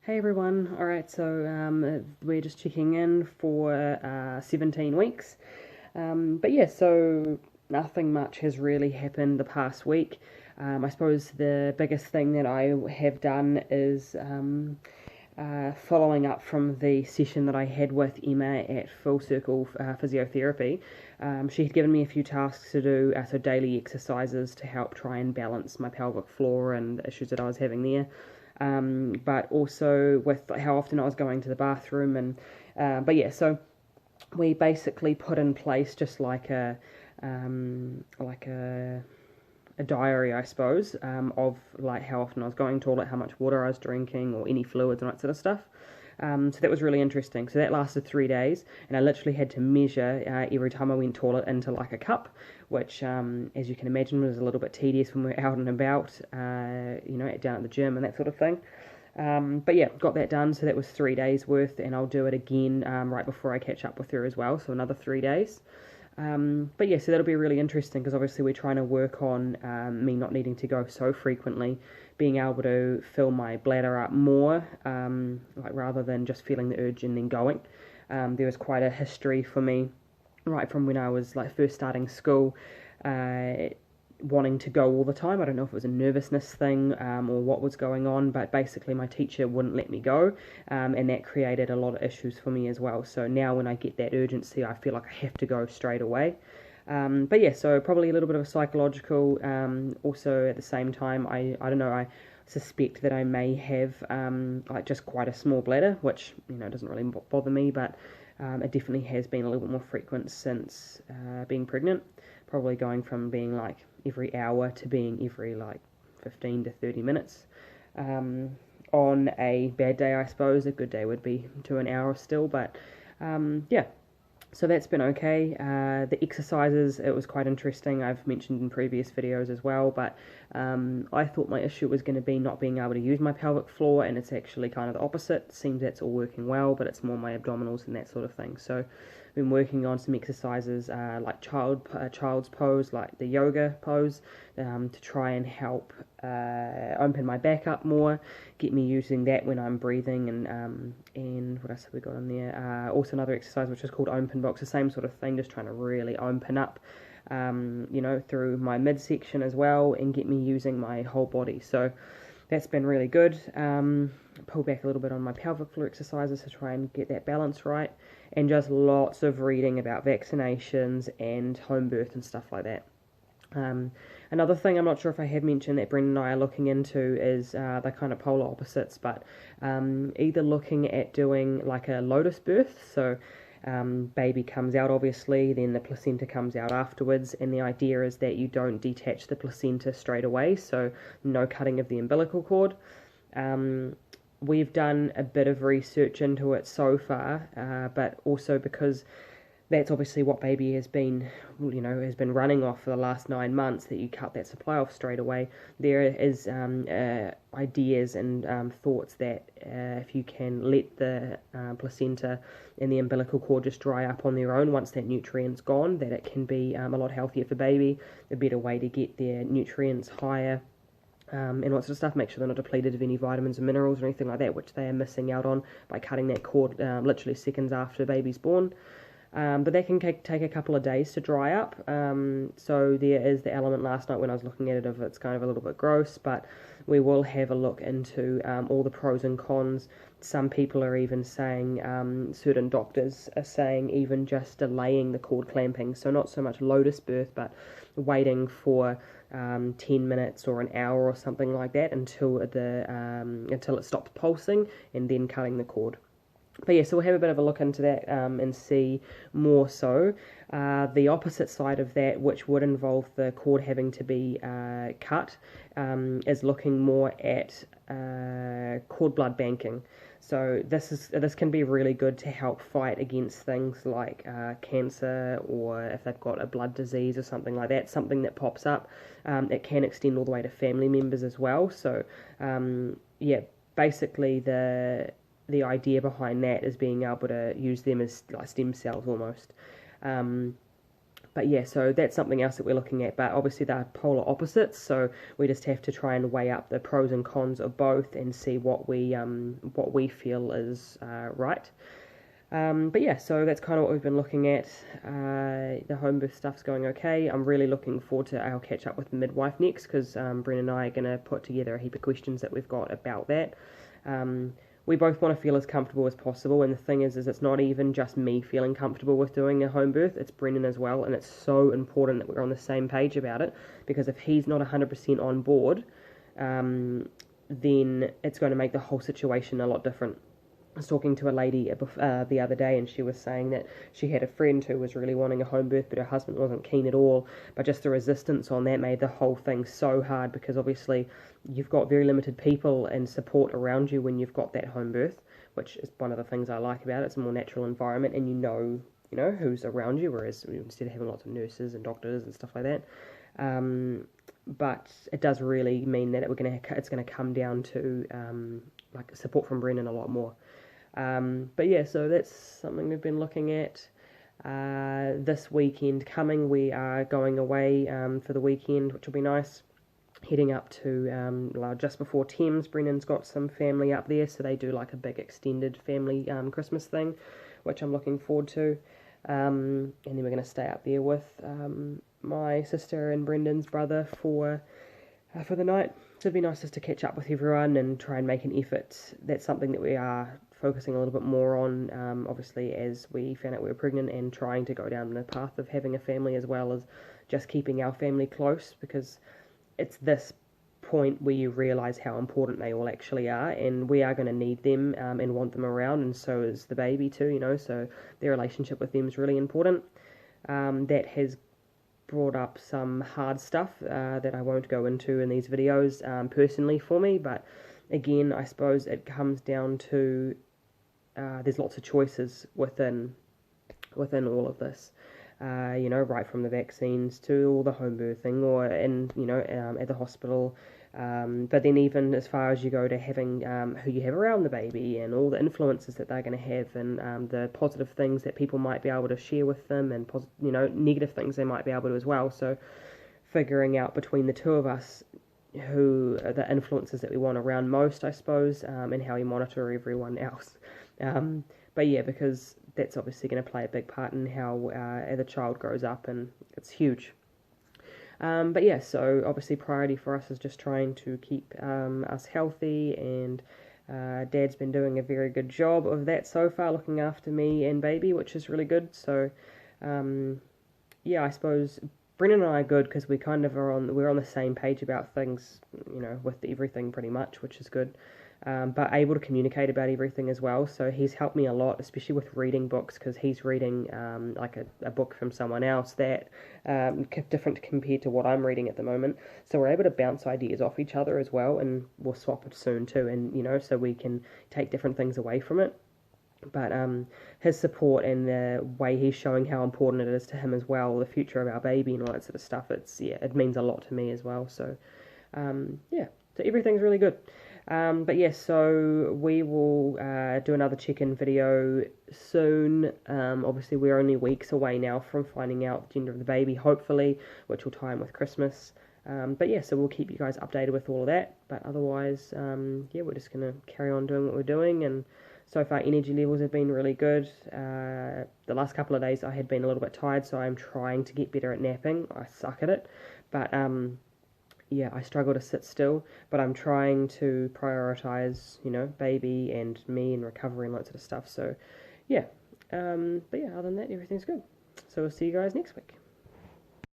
Hey everyone, alright, so we're just checking in for 17 weeks. But yeah, so nothing much has really happened the past week. I suppose the biggest thing that I have done is following up from the session that I had with Emma at Full Circle Physiotherapy. She had given me a few tasks to do, so daily exercises to help try and balance my pelvic floor and the issues that I was having there. But also with how often I was going to the bathroom but yeah, so we basically put in place just like a diary, I suppose, of like how often I was going to the toilet, how much water I was drinking, or any fluids and that sort of stuff. So that was really interesting. So that lasted 3 days, and I literally had to measure every time I went toilet into like a cup, which, as you can imagine, was a little bit tedious when we're out and about, down at the gym and that sort of thing. But yeah, got that done. So that was 3 days worth, and I'll do it again right before I catch up with her as well. So another 3 days. But yeah, so that'll be really interesting because obviously we're trying to work on me not needing to go so frequently, being able to fill my bladder up more, like rather than just feeling the urge and then going. There was quite a history for me right from when I was like first starting school, uh, wanting to go all the time. I don't know if it was a nervousness thing or what was going on, but basically my teacher wouldn't let me go, and that created a lot of issues for me as well. So now when I get that urgency, I feel like I have to go straight away. But yeah, so probably a little bit of a psychological. Also, at the same time, I don't know. I suspect that I may have like just quite a small bladder, which doesn't really bother me, but it definitely has been a little bit more frequent since being pregnant. Probably going from being like every hour to being every like 15 to 30 minutes. Um, on a bad day, I suppose a good day would be to an hour still, but yeah, so that's been okay. The exercises, it was quite interesting. I've mentioned in previous videos as well, but I thought my issue was going to be not being able to use my pelvic floor, and it's actually kind of the opposite. It seems that's all working well, but it's more my abdominals and that sort of thing. So I've been working on some exercises like child's pose, like the yoga pose, to try and help open my back up more, get me using that when I'm breathing, and what else have we got on there? Also another exercise which is called open box, the same sort of thing, just trying to really open up, through my midsection as well, and get me using my whole body. So that's been really good. Pull back a little bit on my pelvic floor exercises to try and get that balance right, and just lots of reading about vaccinations and home birth and stuff like that. Um, Another thing I'm not sure if I have mentioned that Brendan and I are looking into is they're kind of polar opposites, but either looking at doing like a lotus birth, so baby comes out obviously, then the placenta comes out afterwards, and the idea is that you don't detach the placenta straight away, so no cutting of the umbilical cord. Um, we've done a bit of research into it so far, but also because that's obviously what baby has been running off for the last 9 months, that you cut that supply off straight away. There is ideas and thoughts that if you can let the placenta and the umbilical cord just dry up on their own once that nutrient's gone, that it can be a lot healthier for baby, a better way to get their nutrients higher. And what sort of stuff, make sure they're not depleted of any vitamins and minerals or anything like that, which they are missing out on by cutting that cord literally seconds after baby's born. But that can take a couple of days to dry up. So there is the element last night when I was looking at it of it's kind of a little bit gross, but we will have a look into all the pros and cons. Some people are even saying, certain doctors are saying even just delaying the cord clamping. So not so much lotus birth, but waiting for 10 minutes or an hour or something like that until it stops pulsing, and then cutting the cord. But yeah, so we'll have a bit of a look into that and see more so. The opposite side of that, which would involve the cord having to be cut, is looking more at cord blood banking. So this can be really good to help fight against things like cancer, or if they've got a blood disease or something like that, something that pops up. It can extend all the way to family members as well. So yeah, basically the idea behind that is being able to use them as like stem cells almost. Um, But yeah, so that's something else that we're looking at. But obviously they're polar opposites, so we just have to try and weigh up the pros and cons of both and see what we feel is right. But yeah, so that's kind of what we've been looking at. The home birth stuff's going okay. I'm really looking forward to our catch up with the midwife next, because Bren and I are going to put together a heap of questions that we've got about that. We both want to feel as comfortable as possible, and the thing is it's not even just me feeling comfortable with doing a home birth, it's Brendan as well, and it's so important that we're on the same page about it, because if he's not 100% on board, then it's going to make the whole situation a lot different. I was talking to a lady the other day, and she was saying that she had a friend who was really wanting a home birth, but her husband wasn't keen at all. But just the resistance on that made the whole thing so hard, because obviously you've got very limited people and support around you when you've got that home birth, which is one of the things I like about it. It's a more natural environment, and you know who's around you, whereas instead of having lots of nurses and doctors and stuff like that. But it does really mean that it's gonna come down to like support from Brendan a lot more. But yeah, so that's something we've been looking at. This weekend coming, we are going away for the weekend, which will be nice. Heading up to just before Thames. Brennan's got some family up there, so they do like a big extended family Christmas thing, which I'm looking forward to. And then we're going to stay up there with my sister and Brendan's brother for the night. So it'd be nice just to catch up with everyone and try and make an effort. That's something that we are focusing a little bit more on, obviously, as we found out we were pregnant, and trying to go down the path of having a family as well as just keeping our family close, because it's this point where you realise how important they all actually are, and we are going to need them and want them around, and so is the baby too, so their relationship with them is really important. That has brought up some hard stuff that I won't go into in these videos personally for me, but again, I suppose it comes down to there's lots of choices within all of this. Right from the vaccines to all the home birthing, or at the hospital, but then even as far as you go to having who you have around the baby, and all the influences that they're going to have, and the positive things that people might be able to share with them, and negative things they might be able to as well. So figuring out between the two of us who are the influences that we want around most, I suppose, and how we monitor everyone else. But yeah, because that's obviously going to play a big part in how the child grows up, and it's huge. But yeah, so obviously priority for us is just trying to keep us healthy, and Dad's been doing a very good job of that so far, looking after me and baby, which is really good. So yeah, I suppose Brennan and I are good, because we kind of we're on the same page about things, with everything pretty much, which is good. But able to communicate about everything as well. So he's helped me a lot, especially with reading books, because he's reading like a book from someone else that different compared to what I'm reading at the moment. So we're able to bounce ideas off each other as well, and we'll swap it soon too. And so we can take different things away from it. But his support and the way he's showing how important it is to him as well, the future of our baby and all that sort of stuff, it means a lot to me as well. So yeah, so everything's really good. But yes, so we will do another check-in video soon. Obviously, we're only weeks away now from finding out the gender of the baby, hopefully, which will tie in with Christmas. But yeah, so we'll keep you guys updated with all of that. But otherwise, yeah, we're just going to carry on doing what we're doing. And so far, energy levels have been really good. The last couple of days, I had been a little bit tired, so I'm trying to get better at napping. I suck at it. But yeah, I struggle to sit still, but I'm trying to prioritize, baby and me and recovery and that sort of stuff. So, yeah. But yeah, other than that, everything's good. So we'll see you guys next week.